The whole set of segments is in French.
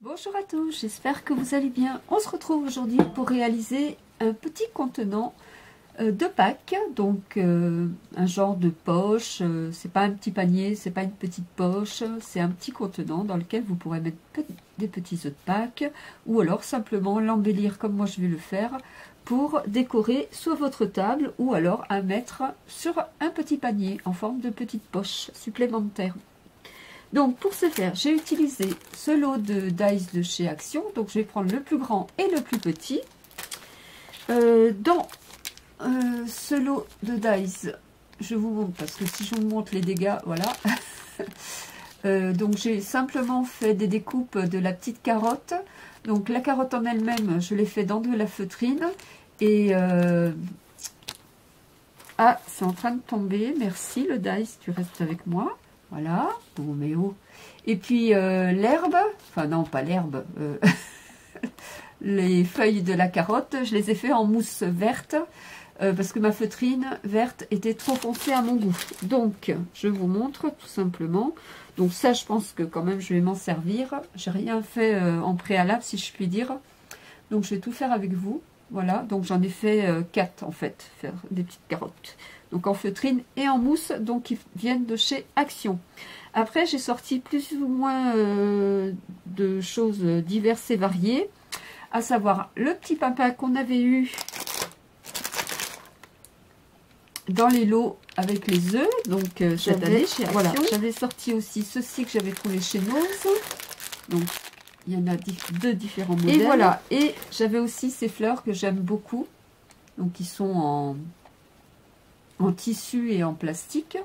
Bonjour à tous, j'espère que vous allez bien. On se retrouve aujourd'hui pour réaliser un petit contenant de Pâques, donc un genre de poche. C'est pas un petit panier, c'est pas une petite poche, c'est un petit contenant dans lequel vous pourrez mettre des petits œufs de Pâques ou alors simplement l'embellir comme moi je vais le faire pour décorer soit votre table ou alors à mettre sur un petit panier en forme de petite poche supplémentaire. Donc pour ce faire, j'ai utilisé ce lot de dies de chez Action. Donc je vais prendre le plus grand et le plus petit. Dans ce lot de dies, je vous montre, parce que si je vous montre les dégâts, voilà. Donc j'ai simplement fait des découpes de la petite carotte. Donc la carotte en elle-même, je l'ai fait dans de la feutrine. Et ah, c'est en train de tomber. Merci le dice, tu restes avec moi. Voilà, bon mais oh. Et puis l'herbe, enfin non pas l'herbe, les feuilles de la carotte, je les ai fait en mousse verte, parce que ma feutrine verte était trop foncée à mon goût. Donc je vous montre tout simplement. Donc ça je pense que quand même je vais m'en servir. J'ai rien fait en préalable si je puis dire. Donc je vais tout faire avec vous. Voilà, donc j'en ai fait 4 en fait, faire des petites carottes. Donc en feutrine et en mousse, donc qui viennent de chez Action. Après, j'ai sorti plus ou moins de choses diverses et variées, à savoir le petit papa qu'on avait eu dans les lots avec les œufs, donc cette année chez Action. Voilà, j'avais sorti aussi ceci que j'avais trouvé chez Nose. Donc il y en a deux différents modèles. Et voilà, et j'avais aussi ces fleurs que j'aime beaucoup, donc qui sont en tissu et en plastique.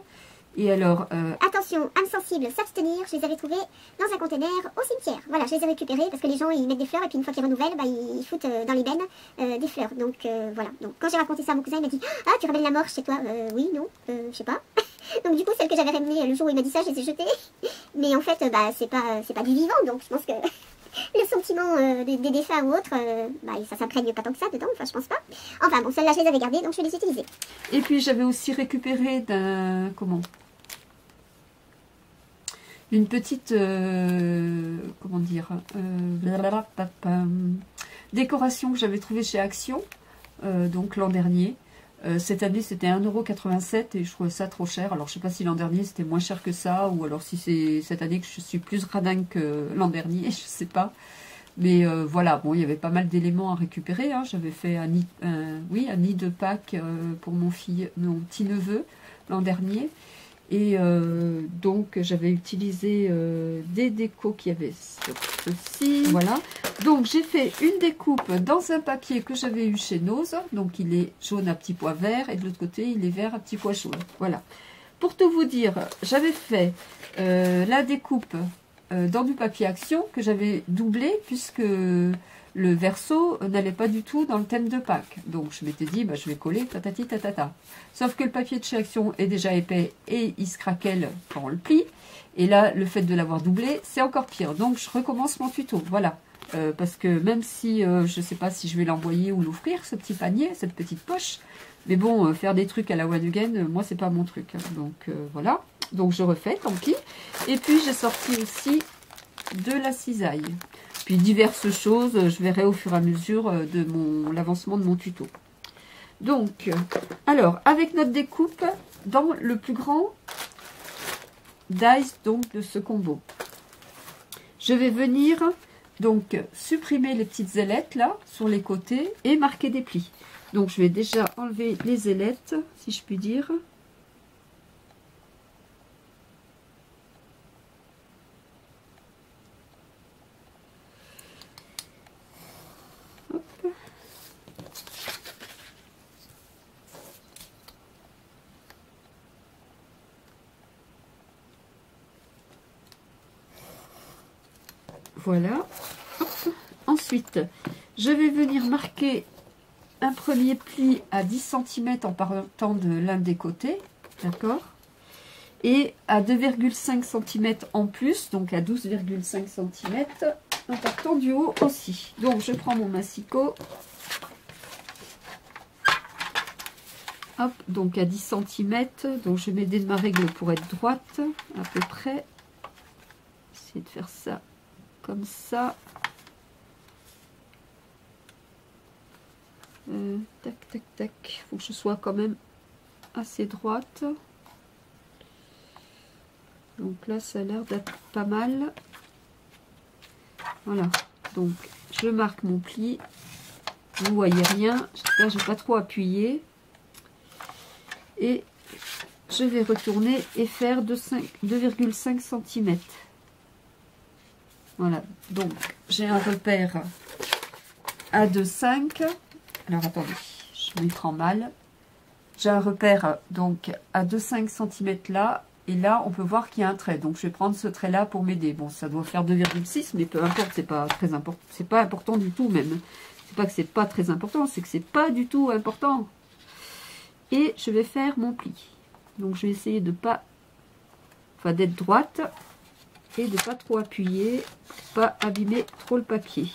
Et alors... Attention, âme sensible, s'abstenir, je les avais trouvés dans un conteneur au cimetière. Voilà, je les ai récupérés parce que les gens ils mettent des fleurs et puis une fois qu'ils renouvellent, bah, ils foutent dans les bennes des fleurs. Donc voilà, donc quand j'ai raconté ça à mon cousin, il m'a dit « Ah, tu ramènes la mort chez toi ?» Oui, non, je sais pas. Donc du coup, celles que j'avais ramenées le jour où il m'a dit ça, je les ai jetées. Mais en fait, bah, c'est pas du vivant, donc je pense que... Le sentiment des défunts ou autres, bah, ça s'imprègne pas tant que ça dedans, enfin je pense pas. Enfin bon, celles-là je les avais gardées, donc je vais les utiliser. Et puis j'avais aussi récupéré une petite, comment dire, décoration que j'avais trouvée chez Action, donc l'an dernier. Cette année c'était 1,87 € et je trouvais ça trop cher. Alors je sais pas si l'an dernier c'était moins cher que ça ou alors si c'est cette année que je suis plus radin que l'an dernier, je sais pas. Mais voilà, bon il y avait pas mal d'éléments à récupérer. Hein. J'avais fait un nid de Pâques pour mon petit neveu l'an dernier. Et donc j'avais utilisé des décos qui avaient sur ceci. Voilà. Donc j'ai fait une découpe dans un papier que j'avais eu chez Nose. Donc il est jaune à petits pois verts et de l'autre côté il est vert à petits pois jaunes. Voilà. Pour tout vous dire, j'avais fait la découpe dans du papier Action que j'avais doublé puisque le verso n'allait pas du tout dans le thème de Pâques. Donc je m'étais dit, bah, je vais coller tatati tatata. Sauf que le papier de chez Action est déjà épais et il se craquelle quand on le plie. Et là, le fait de l'avoir doublé, c'est encore pire. Donc je recommence mon tuto, voilà. Parce que même si, je ne sais pas si je vais l'envoyer ou l'offrir, ce petit panier, cette petite poche. Mais bon, faire des trucs à la One Again, moi c'est pas mon truc. Hein. Donc voilà. Donc je refais, tant pis. Et puis j'ai sorti aussi de la cisaille. Puis diverses choses, je verrai au fur et à mesure de l'avancement de mon tuto. Donc, alors, avec notre découpe, dans le plus grand dice donc, de ce combo, je vais venir donc supprimer les petites ailettes là, sur les côtés, et marquer des plis. Donc, je vais déjà enlever les ailettes, si je puis dire. Voilà. Hop. Ensuite, je vais venir marquer un premier pli à 10 cm en partant de l'un des côtés. D'accord. Et à 2,5 cm en plus, donc à 12,5 cm en partant du haut aussi. Donc je prends mon massicot. Hop, donc à 10 cm. Donc je mets des de ma règle pour être droite, à peu près. Essayer de faire ça comme ça. Tac, tac, tac. Faut que je sois quand même assez droite. Donc là, ça a l'air d'être pas mal. Voilà. Donc, je marque mon pli. Vous voyez rien. Là, je n'ai pas trop appuyé. Et je vais retourner et faire 2,5 cm. Voilà. Donc, j'ai un repère à 2,5. Alors, attendez. Je m'y prends mal. J'ai un repère donc à 2,5 cm là. Et là, on peut voir qu'il y a un trait. Donc, je vais prendre ce trait-là pour m'aider. Bon, ça doit faire 2,6, mais peu importe, c'est pas très important. C'est pas important du tout, même. C'est pas que c'est pas très important, c'est que c'est pas du tout important. Et je vais faire mon pli. Donc, je vais essayer de pas... Enfin, d'être droite. Et de pas trop appuyer. Pour pas abîmer trop le papier.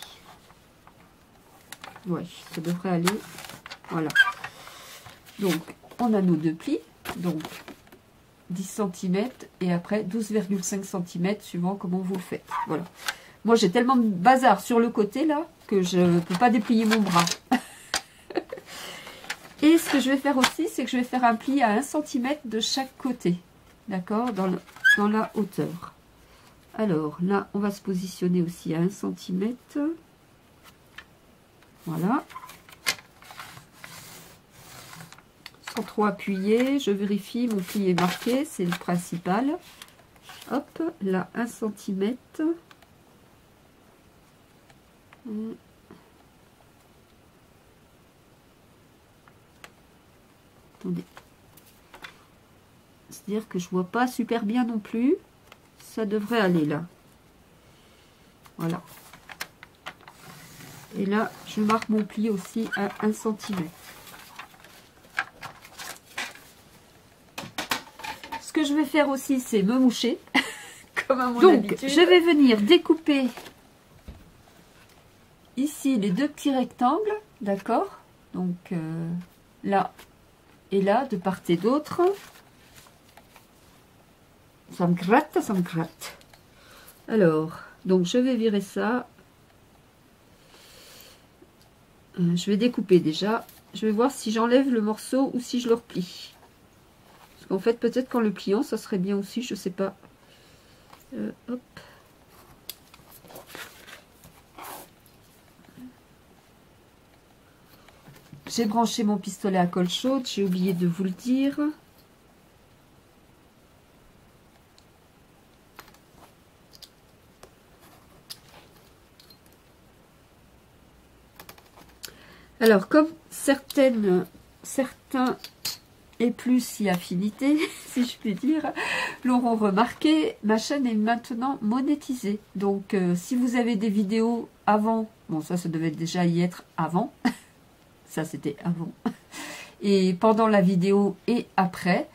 Ouais, ça devrait aller. Voilà. Donc, on a nos deux plis. Donc... 10 cm et après 12,5 cm suivant comment vous le faites. Voilà. Moi, j'ai tellement de bazar sur le côté là que je ne peux pas déplier mon bras. Et ce que je vais faire aussi, c'est que je vais faire un pli à 1 cm de chaque côté. D'accord, dans la hauteur. Alors là, on va se positionner aussi à 1 cm. Voilà. Sans trop appuyer, je vérifie, mon pli est marqué, c'est le principal. Hop, là, 1 cm. Attendez. C'est-à-dire que je vois pas super bien non plus. Ça devrait aller là. Voilà. Et là, je marque mon pli aussi à 1 cm. Ce que je vais faire aussi, c'est me moucher, comme à mon habitude. Je vais venir découper ici les deux petits rectangles, d'accord? Donc là et là, de part et d'autre. Ça me gratte, ça me gratte. Alors, donc je vais virer ça. Je vais découper déjà. Je vais voir si j'enlève le morceau ou si je le replie. En fait, peut-être qu'en le pliant, ça serait bien aussi, je sais pas. Hop. J'ai branché mon pistolet à colle chaude, j'ai oublié de vous le dire. Alors, comme certains et plus si affinité, si je puis dire, l'auront remarqué, ma chaîne est maintenant monétisée. Donc, si vous avez des vidéos avant, bon, ça devait déjà y être avant, ça c'était avant, et pendant la vidéo et après,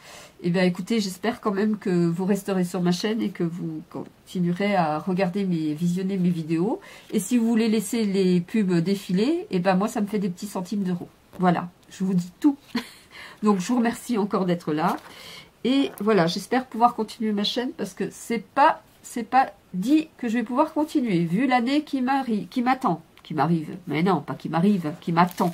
eh bien écoutez, j'espère quand même que vous resterez sur ma chaîne et que vous continuerez à regarder visionner mes vidéos. Et si vous voulez laisser les pubs défiler, eh ben moi ça me fait des petits centimes d'euros. Voilà, je vous dis tout. Donc, je vous remercie encore d'être là. Et voilà, j'espère pouvoir continuer ma chaîne parce que c'est pas dit que je vais pouvoir continuer. Vu l'année qui m'attend. Qui m'arrive. Mais non, pas qui m'arrive, qui m'attend.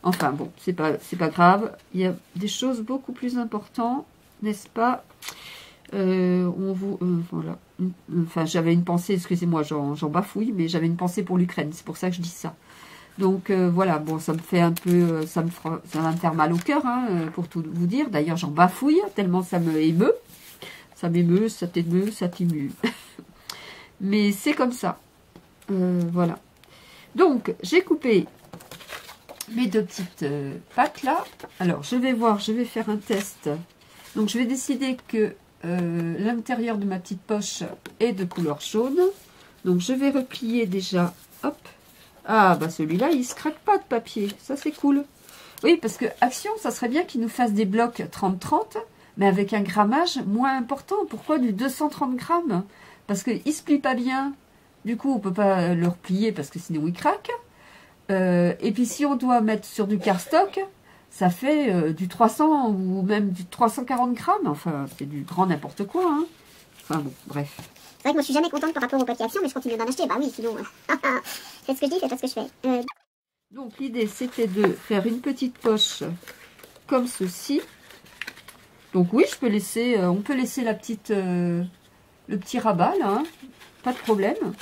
Enfin, bon, c'est pas grave. Il y a des choses beaucoup plus importantes, n'est-ce pas? Voilà. Enfin, j'avais une pensée, excusez-moi, j'en bafouille, mais j'avais une pensée pour l'Ukraine. C'est pour ça que je dis ça. Donc voilà, bon, ça me fait un peu, ça va me faire mal au cœur, hein, pour tout vous dire. D'ailleurs, j'en bafouille tellement ça me émeut. Ça m'émeut, ça t'émeut, ça t'émue. Mais c'est comme ça. Voilà. Donc, j'ai coupé mes deux petites pattes là. Alors, je vais faire un test. Donc, je vais décider que l'intérieur de ma petite poche est de couleur jaune. Donc, je vais replier déjà, hop. Ah, bah celui-là, il se craque pas de papier. Ça, c'est cool. Oui, parce que Action, ça serait bien qu'ils nous fassent des blocs 30-30, mais avec un grammage moins important. Pourquoi du 230 grammes? Parce qu'il se plie pas bien. Du coup, on peut pas le replier parce que sinon, il craque. Et puis, si on doit mettre sur du cardstock, ça fait du 300 ou même du 340 grammes. Enfin, c'est du grand n'importe quoi. Hein. Enfin, bon, bref. C'est vrai que moi je suis jamais contente par rapport au papier Action, mais je continue d'en acheter. Bah oui, sinon, faites ce que je dis, faites pas ce que je fais. Donc l'idée c'était de faire une petite poche comme ceci. Donc oui, je peux laisser, on peut laisser la petite, le petit rabat là, hein, pas de problème.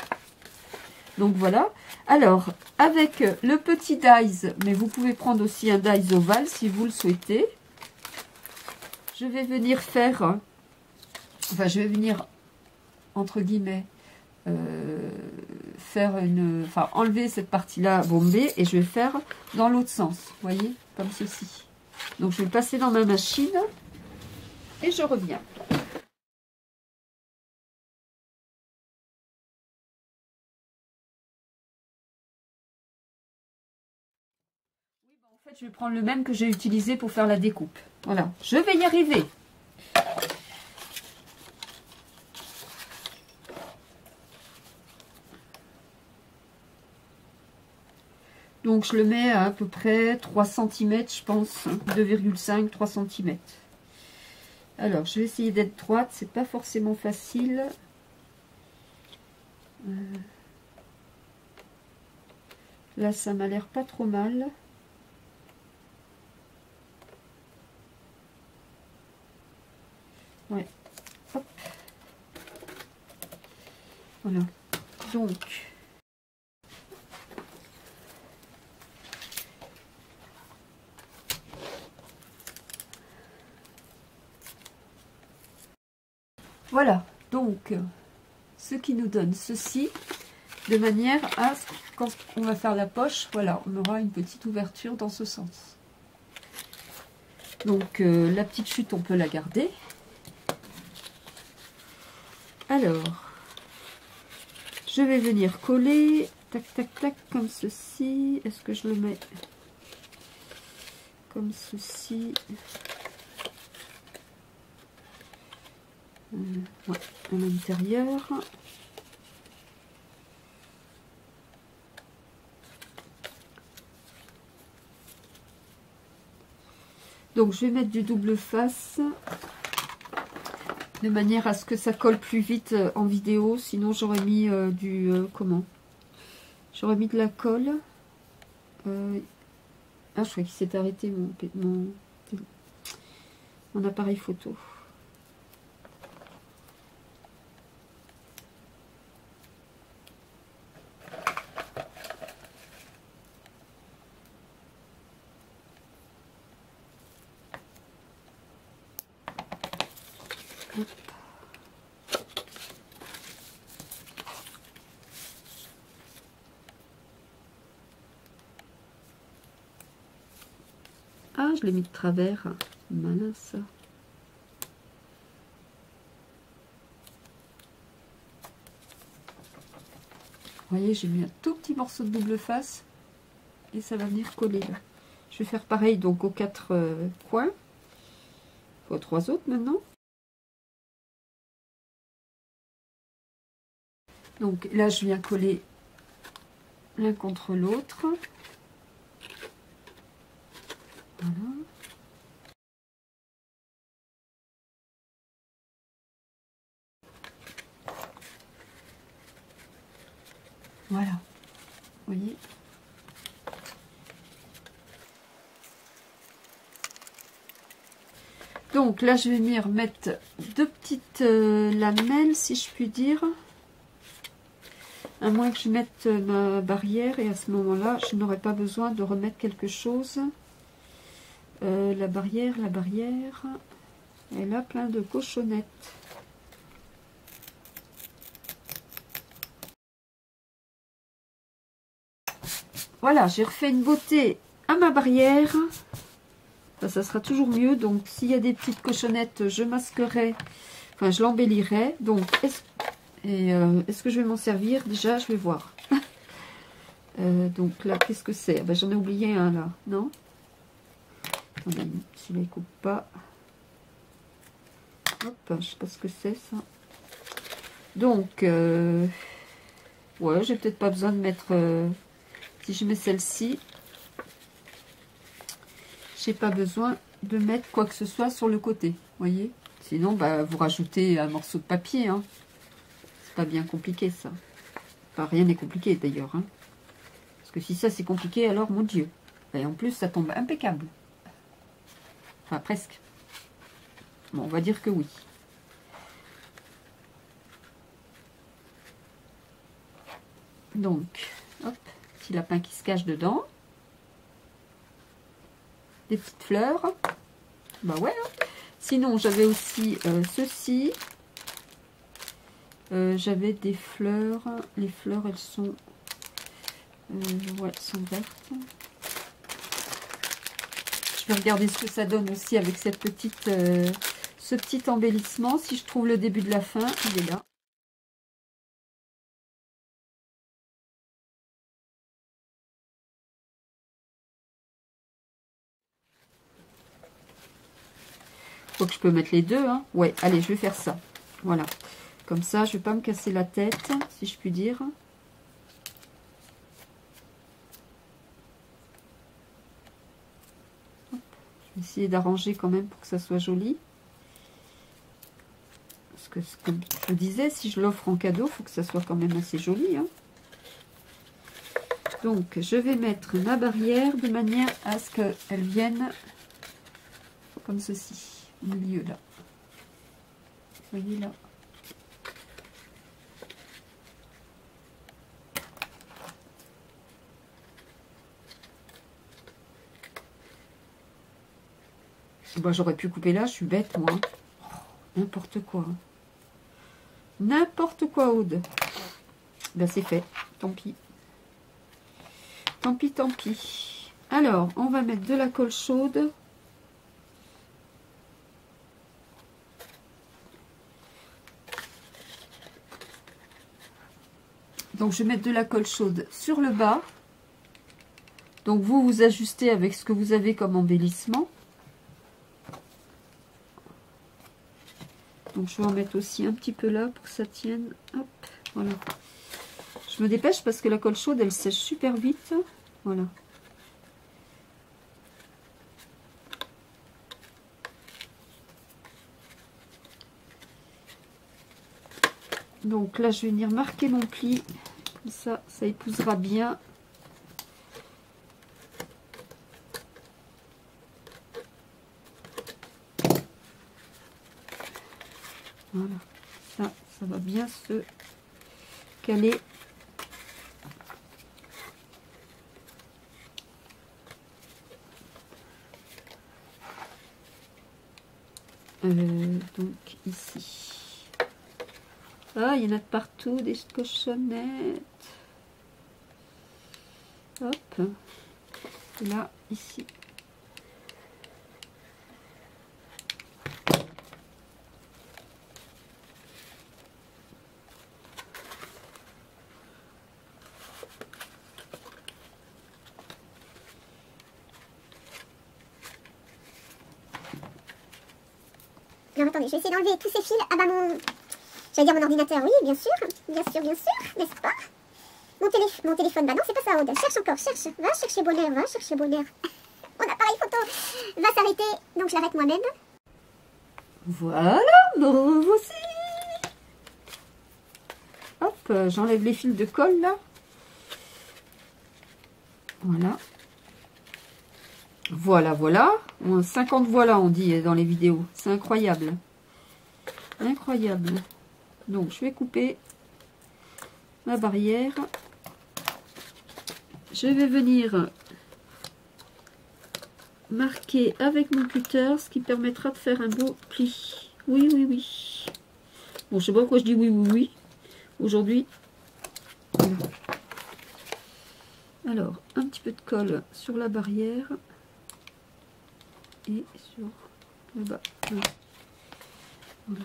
Donc voilà. Alors avec le petit dies, mais vous pouvez prendre aussi un dies ovale si vous le souhaitez. Je vais venir faire, enfin je vais venir entre guillemets faire une, enfin enlever cette partie-là bombée et je vais faire dans l'autre sens, vous voyez, comme ceci. Donc je vais passer dans ma machine et je reviens. En fait, je vais prendre le même que j'ai utilisé pour faire la découpe. Voilà, je vais y arriver. Donc je le mets à peu près 3 cm, je pense, 2,5, 3 cm. Alors, je vais essayer d'être droite, c'est pas forcément facile. Là, ça m'a l'air pas trop mal. Ouais. Hop. Voilà. Donc... Voilà, donc, ce qui nous donne ceci, de manière à, quand on va faire la poche, voilà, on aura une petite ouverture dans ce sens. Donc, la petite chute, on peut la garder. Alors, je vais venir coller, tac, tac, tac, comme ceci. Est-ce que je le mets comme ceci? Ouais, à l'intérieur. Donc je vais mettre du double face de manière à ce que ça colle plus vite en vidéo. Sinon j'aurais mis comment? J'aurais mis de la colle. Ah, je crois qu'il s'est arrêté mon appareil photo. Ah, je l'ai mis de travers. Malin ça. Vous voyez, j'ai mis un tout petit morceau de double face et ça va venir coller là. Je vais faire pareil donc aux 4 coins, aux 3 autres maintenant. Donc là, je viens coller l'un contre l'autre. Voilà. Voilà. Vous voyez. Donc là, je vais venir mettre 2 petites lamelles, si je puis dire. À moins que je mette ma barrière, et à ce moment-là, je n'aurai pas besoin de remettre quelque chose. La barrière, elle a plein de cochonnettes. Voilà, j'ai refait une beauté à ma barrière. Ça sera toujours mieux. Donc, s'il y a des petites cochonnettes, je masquerai, enfin, je l'embellirai. Donc, est-ce que je vais m'en servir? Déjà, je vais voir. Donc là, qu'est-ce que c'est? Ben, j'en ai oublié un là, non? Attendez, si je ne les coupe pas. Hop, je sais pas ce que c'est ça. Donc, ouais, j'ai peut-être pas besoin de mettre... si je mets celle-ci, j'ai pas besoin de mettre quoi que ce soit sur le côté, voyez. Sinon, bah, vous rajoutez un morceau de papier, hein. C'est pas bien compliqué ça. Enfin, rien n'est compliqué d'ailleurs. Hein. Parce que si ça c'est compliqué, alors mon Dieu. Et en plus, ça tombe impeccable. Enfin, presque. Bon, on va dire que oui. Donc, hop, petit lapin qui se cache dedans. Des petites fleurs. Bah ouais. Hein. Sinon, j'avais aussi ceci. J'avais des fleurs. Les fleurs, elles sont... ouais, elles sont vertes. Je vais regarder ce que ça donne aussi avec cette petite, ce petit embellissement. Si je trouve le début de la fin, il est là. Faut que je peux mettre les deux. Hein. Ouais, allez, je vais faire ça. Voilà. Comme ça, je ne vais pas me casser la tête, si je puis dire. Hop. Je vais essayer d'arranger quand même pour que ça soit joli. Parce que, comme je vous disais, si je l'offre en cadeau, il faut que ça soit quand même assez joli. Hein. Donc, je vais mettre ma barrière de manière à ce qu'elle vienne comme ceci, au milieu là. Vous voyez là. Bon, j'aurais pu couper là, je suis bête moi. Oh, n'importe quoi. N'importe quoi, Aude. Ben c'est fait, tant pis. Tant pis, tant pis. Alors, on va mettre de la colle chaude. Donc, je vais mettre de la colle chaude sur le bas. Donc, vous ajustez avec ce que vous avez comme embellissement. Donc, je vais en mettre aussi un petit peu là pour que ça tienne. Hop, voilà. Je me dépêche parce que la colle chaude, elle sèche super vite. Voilà. Donc là, je vais venir marquer mon pli. Comme ça, ça épousera bien. Voilà. Ça va bien se caler. Donc ici. Ah, il y en a de partout, des cochonnettes. Hop. Là, ici. Alors attendez, je vais essayer d'enlever tous ces fils. Ah bah j'allais dire mon ordinateur, oui, bien sûr, n'est-ce pas? Mon téléphone, bah non, c'est pas ça, Aude. Cherche encore, cherche. Va chercher bonheur, va chercher bonheur. Mon appareil photo va s'arrêter, donc je l'arrête moi-même. Voilà, me voici. Hop, j'enlève les fils de colle là. Voilà. Voilà, voilà. 50 voilà, on dit dans les vidéos. C'est incroyable. Incroyable. Donc, je vais couper ma barrière. Je vais venir marquer avec mon cutter, ce qui permettra de faire un beau pli. Oui, oui, oui. Bon, je sais pas pourquoi je dis oui, oui, oui. Aujourd'hui. Voilà. Alors, un petit peu de colle sur la barrière. Et sur le bas. Voilà.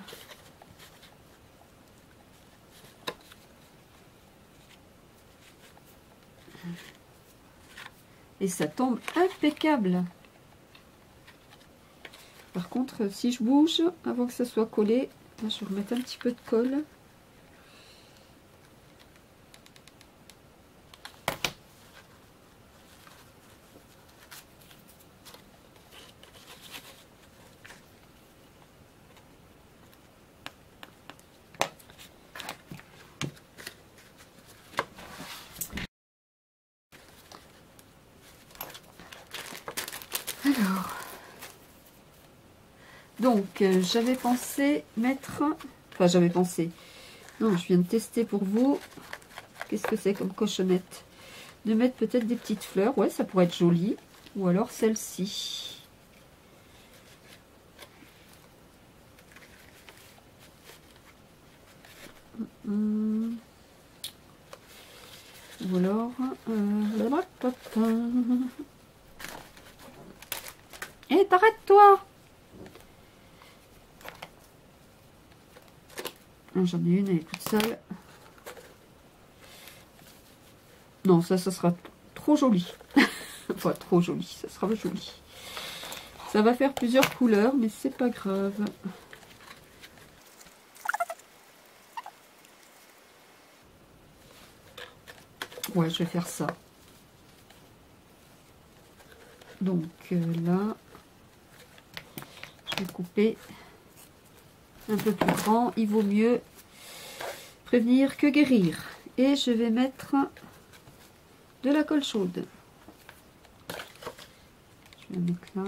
Et ça tombe impeccable. Par contre, si je bouge, avant que ça soit collé, là, je vais remettre un petit peu de colle. Donc, j'avais pensé mettre... Enfin, j'avais pensé... Non, je viens de tester pour vous. Qu'est-ce que c'est comme cochonnette? De mettre peut-être des petites fleurs. Ouais, ça pourrait être joli. Ou alors celle-ci. Ou alors... Eh, t'arrête-toi! J'en ai une, elle est toute seule. Non, ça sera trop joli. Enfin, trop joli, ça sera joli. Ça va faire plusieurs couleurs, mais c'est pas grave. Ouais, je vais faire ça. Donc là, je vais couper un peu plus grand. Il vaut mieux prévenir que guérir. Et je vais mettre de la colle chaude. Je vais la mettre là.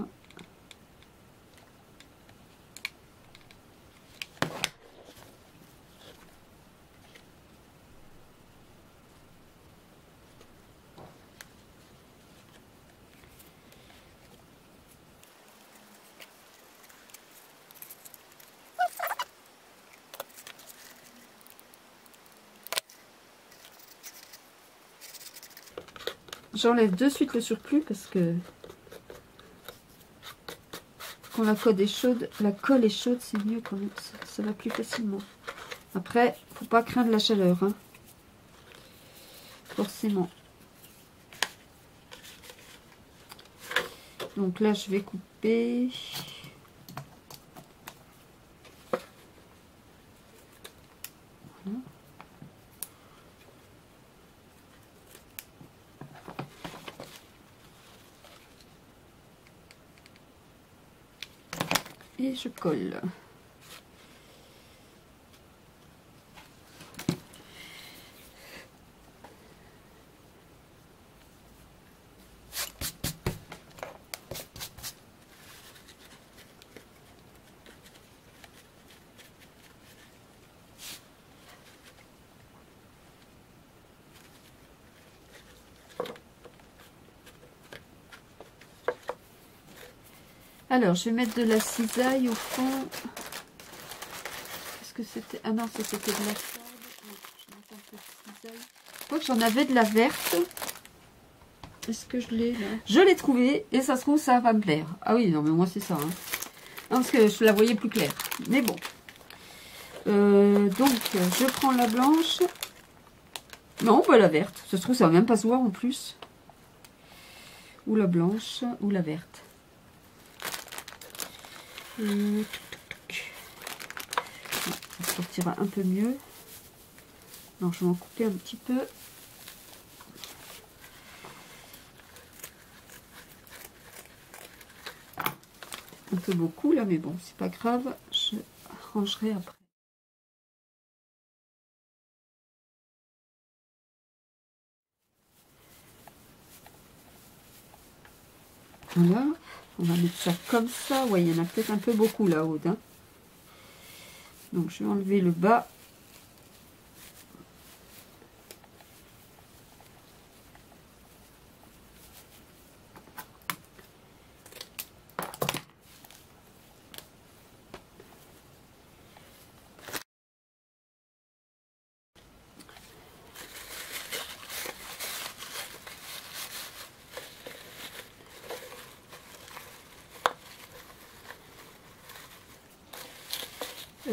J'enlève de suite le surplus parce que quand la colle est chaude, c'est mieux quand même, ça va plus facilement. Après, faut pas craindre la chaleur, hein. Forcément. Donc là, je vais couper. Voilà. Et je colle. Alors, je vais mettre de la cisaille au fond. Qu'est-ce que c'était? Ah non, c'était de la corde. Je mets un peu de cisaille. Je crois que j'en avais de la verte. Est-ce que je l'ai là? Je l'ai trouvée et ça se trouve, ça va me plaire. Ah oui, non, mais moi, c'est ça. Hein. Non, parce que je la voyais plus claire. Mais bon. Donc, je prends la blanche. Non, pas la verte. Ça se trouve, ça va même pas se voir en plus. Ou la blanche, ou la verte. Ça sortira un peu mieux. Alors je vais en couper un petit peu. Un peu beaucoup là, mais bon, c'est pas grave. Je rangerai après. Voilà. On va mettre ça comme ça. Ouais, il y en a peut-être un peu beaucoup là-haut. Hein. Donc je vais enlever le bas.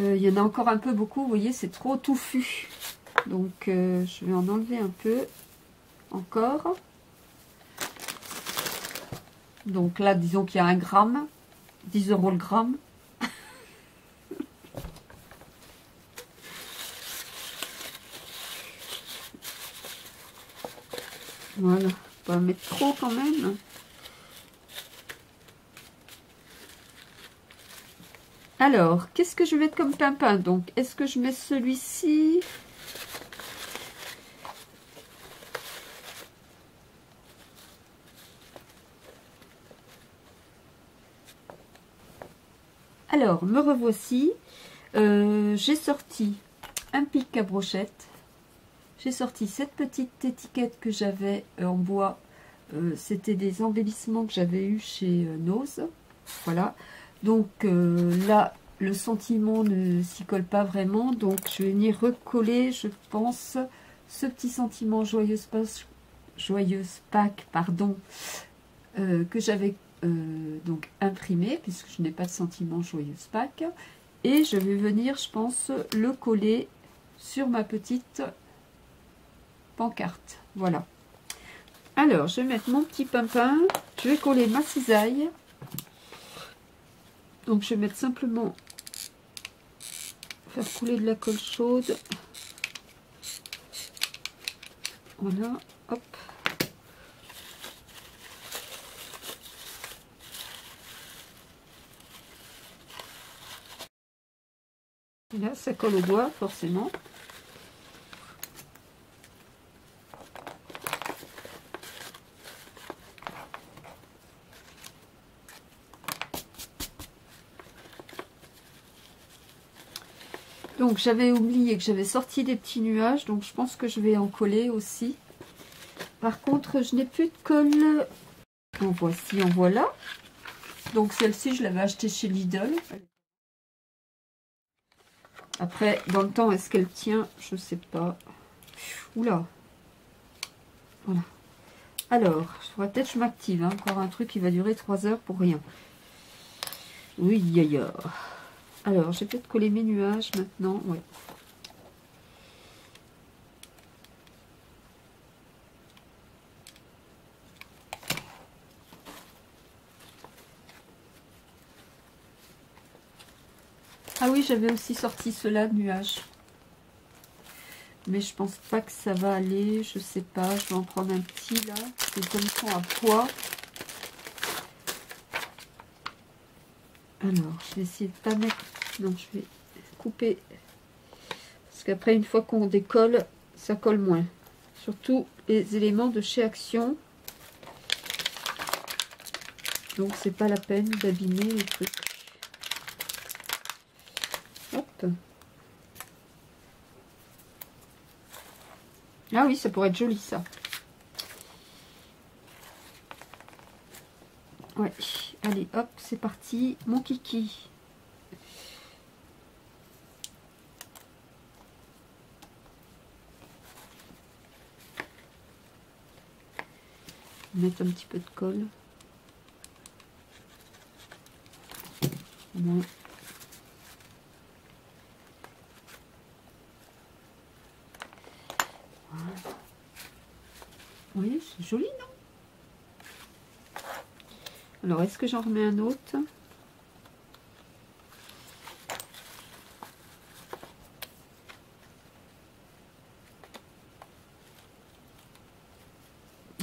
Il y en a encore un peu beaucoup, vous voyez, c'est trop touffu. Donc, je vais en enlever un peu encore. Donc là, disons qu'il y a 1 gramme, 10 € le gramme. Voilà, on va mettre trop quand même. Alors, qu'est-ce que je vais mettre comme pimpin? Donc, est-ce que je mets celui-ci? Alors, me revoici. J'ai sorti un pic à brochette. J'ai sorti cette petite étiquette que j'avais en bois. C'était des embellissements que j'avais eu chez Nose. Voilà. Donc là, le sentiment ne s'y colle pas vraiment. Donc je vais venir recoller, je pense, ce petit sentiment joyeuse Pâques, pardon, que j'avais donc imprimé, puisque je n'ai pas de sentiment joyeuse Pâques. Et je vais venir, je pense, le coller sur ma petite pancarte. Voilà. Alors, je vais mettre mon petit pimpin. Je vais coller ma cisaille. Donc, je vais mettre simplement, faire couler de la colle chaude. Voilà, hop. Et là, ça colle au doigt, forcément. Donc j'avais oublié que j'avais sorti des petits nuages, donc je pense que je vais en coller aussi. Par contre, je n'ai plus de colle. En voici, en voilà. Donc celle-ci, je l'avais achetée chez Lidl. Après, dans le temps, est-ce qu'elle tient? Je sais pas. Oula. Voilà. Alors, je faudrait peut-être que je m'active. Hein. Encore un truc qui va durer 3 heures pour rien. Oui, aïe. Alors, je vais peut-être coller mes nuages maintenant. Ouais. Ah oui, j'avais aussi sorti cela de nuages. Mais je pense pas que ça va aller. Je sais pas. Je vais en prendre un petit là. C'est comme ça à poids. Alors, je vais essayer de pas mettre... Non, je vais couper. Parce qu'après, une fois qu'on décolle, ça colle moins. Surtout les éléments de chez Action. Donc, c'est pas la peine d'abîmer les trucs. Hop. Ah oui, ça pourrait être joli, ça. Ouais. Allez, hop, c'est parti. Mon kiki. Mettre un petit peu de colle. Bon. Voilà. Oui, c'est joli, non? Alors, est-ce que j'en remets un autre?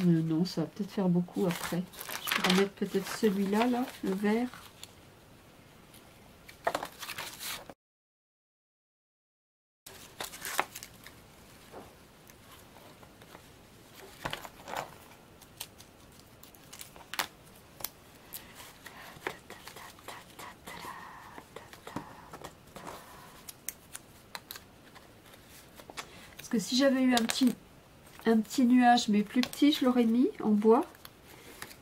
Non, ça va peut-être faire beaucoup après. Je pourrais mettre peut-être celui-là, là, le vert. Parce que si j'avais eu un petit nuage, mais plus petit, je l'aurais mis en bois.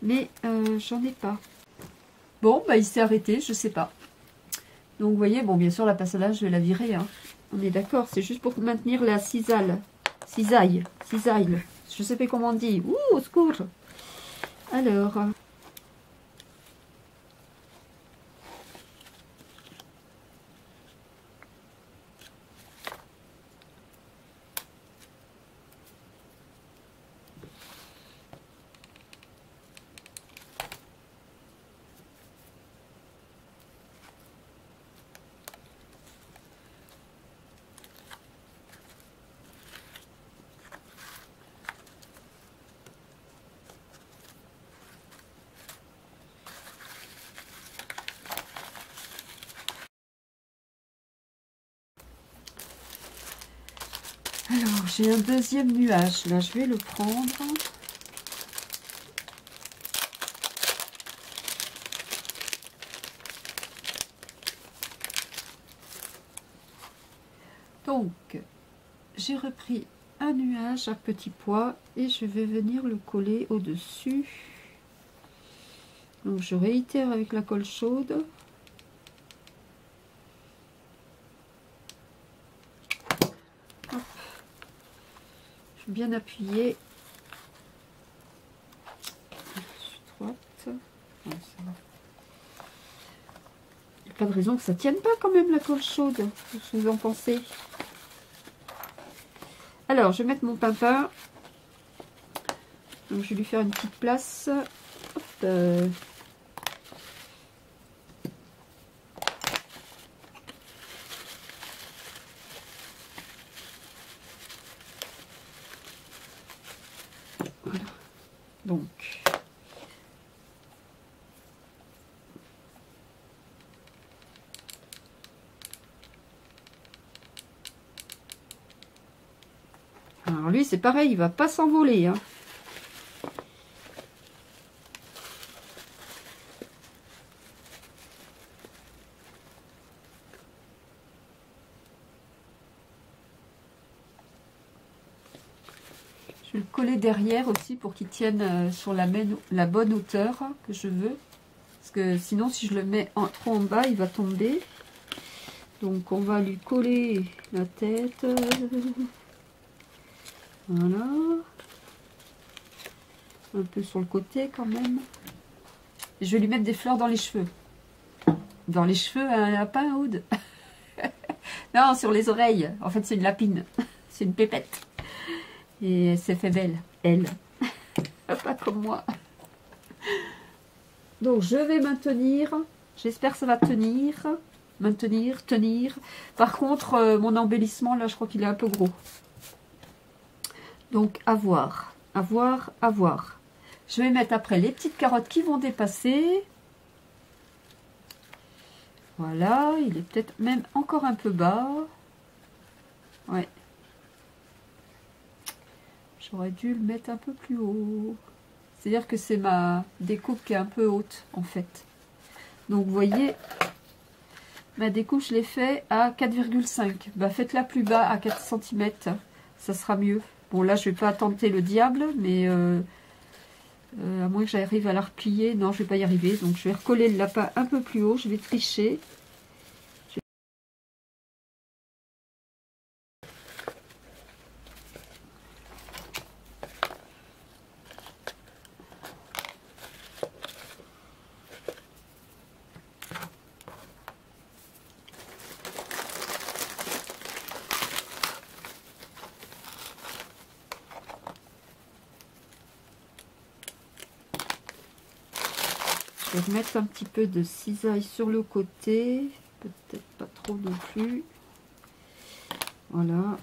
Mais j'en ai pas. Bon, bah il s'est arrêté, je sais pas. Donc vous voyez, bon bien sûr la pince à linge, je vais la virer. Hein. On est d'accord, c'est juste pour maintenir la cisaille. Cisaille. Je sais pas comment on dit. Ouh, au secours. Alors... Alors, j'ai un deuxième nuage. Là, je vais le prendre. Donc, j'ai repris un nuage à petits pois et je vais venir le coller au-dessus. Donc, je réitère avec la colle chaude. Hop. Je vais bien appuyer. Je suis droite. Ouais, ça va. Il n'y a pas de raison que ça tienne pas quand même la colle chaude. Qu'est-ce que vous en pensez? Alors, je vais mettre mon pimpin. Donc, je vais lui faire une petite place. Hop. Voilà. Donc. Alors lui, c'est pareil, il va pas s'envoler, hein. Je vais le coller derrière aussi pour qu'il tienne sur la bonne hauteur que je veux. Parce que sinon, si je le mets trop en bas, il va tomber. Donc, on va lui coller la tête. Voilà. Un peu sur le côté quand même. Et je vais lui mettre des fleurs dans les cheveux. Dans les cheveux, un lapin, Aude. Non, sur les oreilles. En fait, c'est une lapine. C'est une pépette. Et elle s'est fait belle, elle. Pas comme moi. Donc, je vais maintenir. J'espère que ça va tenir. Maintenir, tenir. Par contre, mon embellissement, là, je crois qu'il est un peu gros. Donc, à voir. À voir, à voir. Je vais mettre après les petites carottes qui vont dépasser. Voilà, il est peut-être même encore un peu bas. Ouais. J'aurais dû le mettre un peu plus haut. C'est-à-dire que c'est ma découpe qui est un peu haute, en fait. Donc, vous voyez, ma découpe, je l'ai fait à 4,5. Bah, faites-la plus bas, à 4 cm. Ça sera mieux. Bon, là, je vais pas tenter le diable, mais à moins que j'arrive à la replier. Non, je vais pas y arriver. Donc, je vais recoller le lapin un peu plus haut. Je vais tricher. Je vais remettre un petit peu de cisaille sur le côté, peut-être pas trop non plus. Voilà.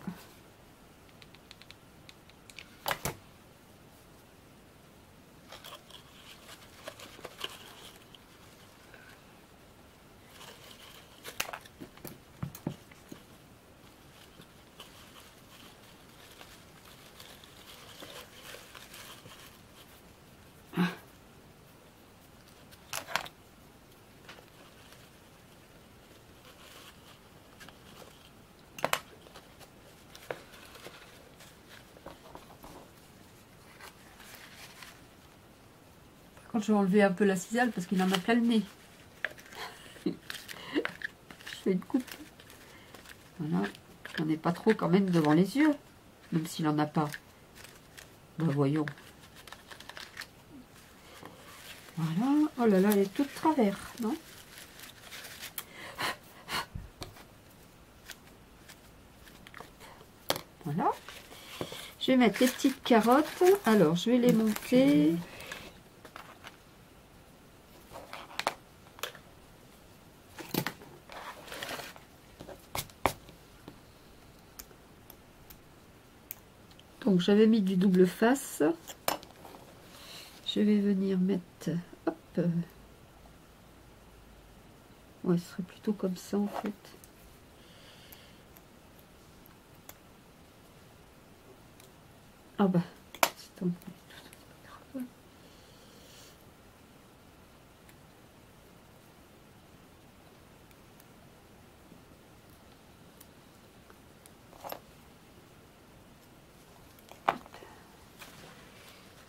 Quand je vais enlever un peu la cisaille parce qu'il en a plein le nez. Je fais une coupe. Voilà. J'en ai pas trop quand même devant les yeux. Même s'il en a pas. Ben voyons. Voilà. Oh là là, elle est toute travers, non? Voilà. Je vais mettre les petites carottes. Alors, je vais les monter. Donc j'avais mis du double face. Je vais venir mettre, hop. Ouais, ce serait plutôt comme ça en fait. Ah bah, c'est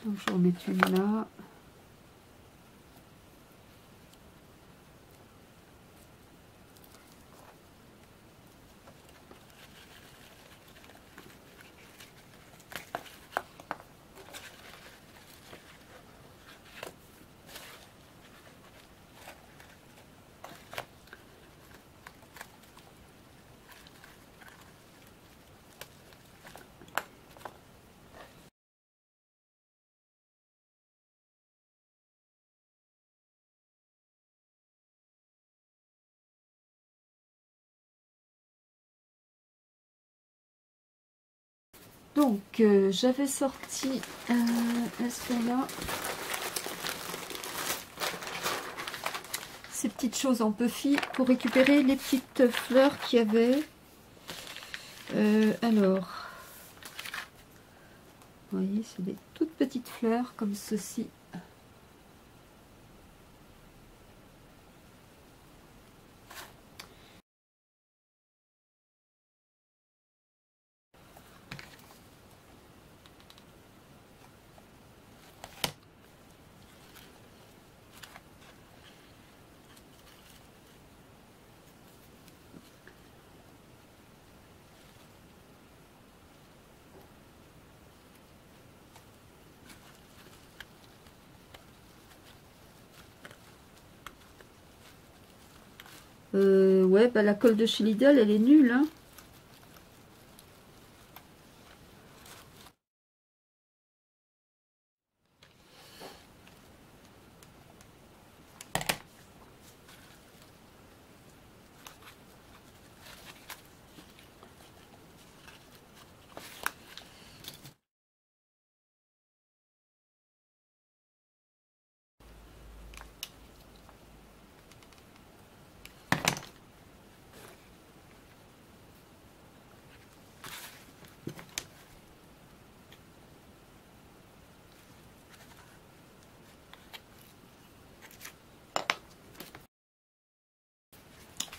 Donc je vais en mettre une là. Donc, j'avais sorti là ces petites choses en puffy pour récupérer les petites fleurs qu'il y avait. Alors, vous voyez, c'est des toutes petites fleurs comme ceci. Ouais, bah la colle de chez Lidl, elle est nulle, hein.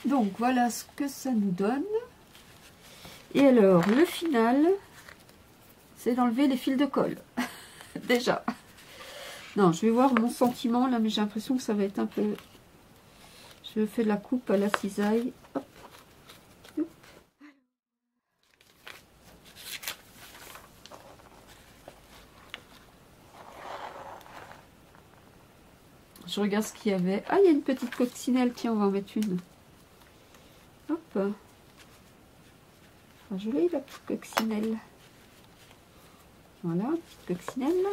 Donc voilà ce que ça nous donne. Et alors le final, c'est d'enlever les fils de colle. Déjà. Non, je vais voir mon sentiment là, mais j'ai l'impression que ça va être un peu... Je fais la coupe à la cisaille. Hop. Hop. Je regarde ce qu'il y avait. Ah, il y a une petite coccinelle. Tiens, on va en mettre une. Hop. Ah, jolie la petite coccinelle. Voilà, petite coccinelle.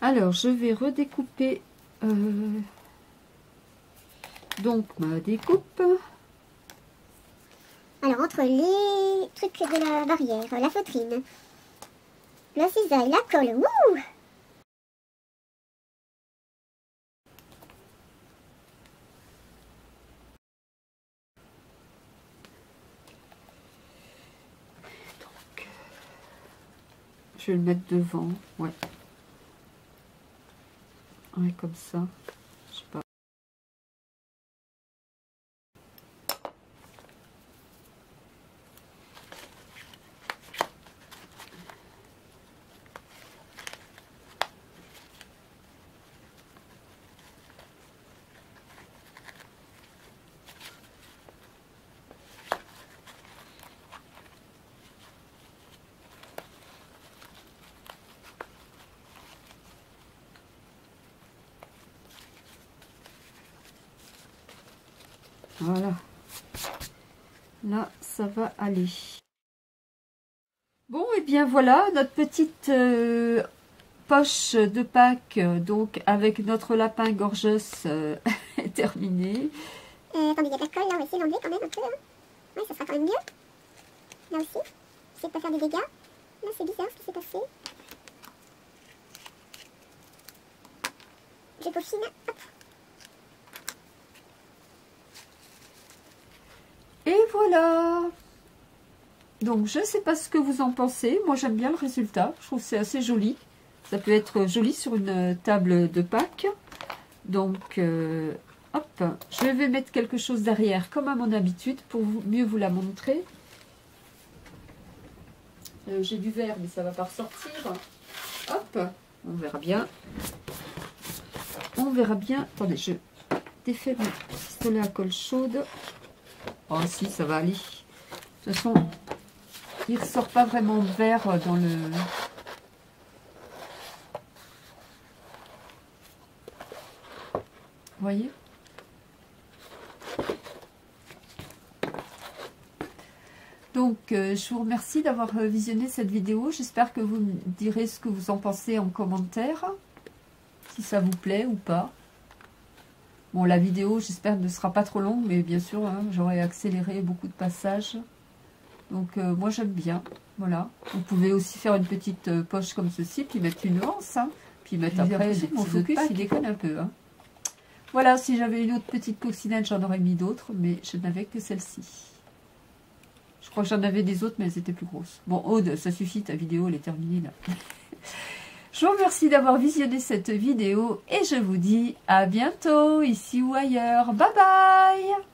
Alors, je vais redécouper donc ma découpe. Alors, entre les trucs de la barrière, la feutrine, la cisaille, la colle, wouh! Donc, je vais le mettre devant, ouais. Ouais, comme ça. Je sais pas. Voilà. Là, ça va aller. Bon, et bien voilà, notre petite poche de Pâques, donc avec notre lapin gorgeous est terminée. Attendez, il y a de la colle là, on va essayer d'enlever quand même un peu. Hein. Ouais, ça sera quand même mieux. Là aussi, j'essaie de pas faire des dégâts. Là, c'est bizarre ce qui s'est passé. Je peaufine. Hop. Et voilà. Donc, je ne sais pas ce que vous en pensez. Moi, j'aime bien le résultat. Je trouve que c'est assez joli. Ça peut être joli sur une table de Pâques. Donc, hop. Je vais mettre quelque chose derrière, comme à mon habitude, pour mieux vous la montrer. J'ai du vert, mais ça va pas ressortir. Hop, on verra bien. On verra bien. Attendez, je défais mon pistolet à colle chaude. Oh si, ça va aller. De toute façon, il ressort pas vraiment vert dans le... Vous voyez? Donc, je vous remercie d'avoir visionné cette vidéo. J'espère que vous me direz ce que vous en pensez en commentaire. Si ça vous plaît ou pas. Bon, la vidéo, j'espère, ne sera pas trop longue. Mais bien sûr, hein, j'aurai accéléré beaucoup de passages. Donc, moi, j'aime bien. Voilà. Vous pouvez aussi faire une petite poche comme ceci. Puis mettre une anse. Hein, puis mettre après des petits focus. Il déconne un peu. Hein. Voilà, si j'avais une autre petite coccinelle, j'en aurais mis d'autres. Mais je n'avais que celle-ci. Je crois que j'en avais des autres, mais elles étaient plus grosses. Bon, Aude, ça suffit, ta vidéo, elle est terminée là. Je vous remercie d'avoir visionné cette vidéo et je vous dis à bientôt, ici ou ailleurs. Bye bye!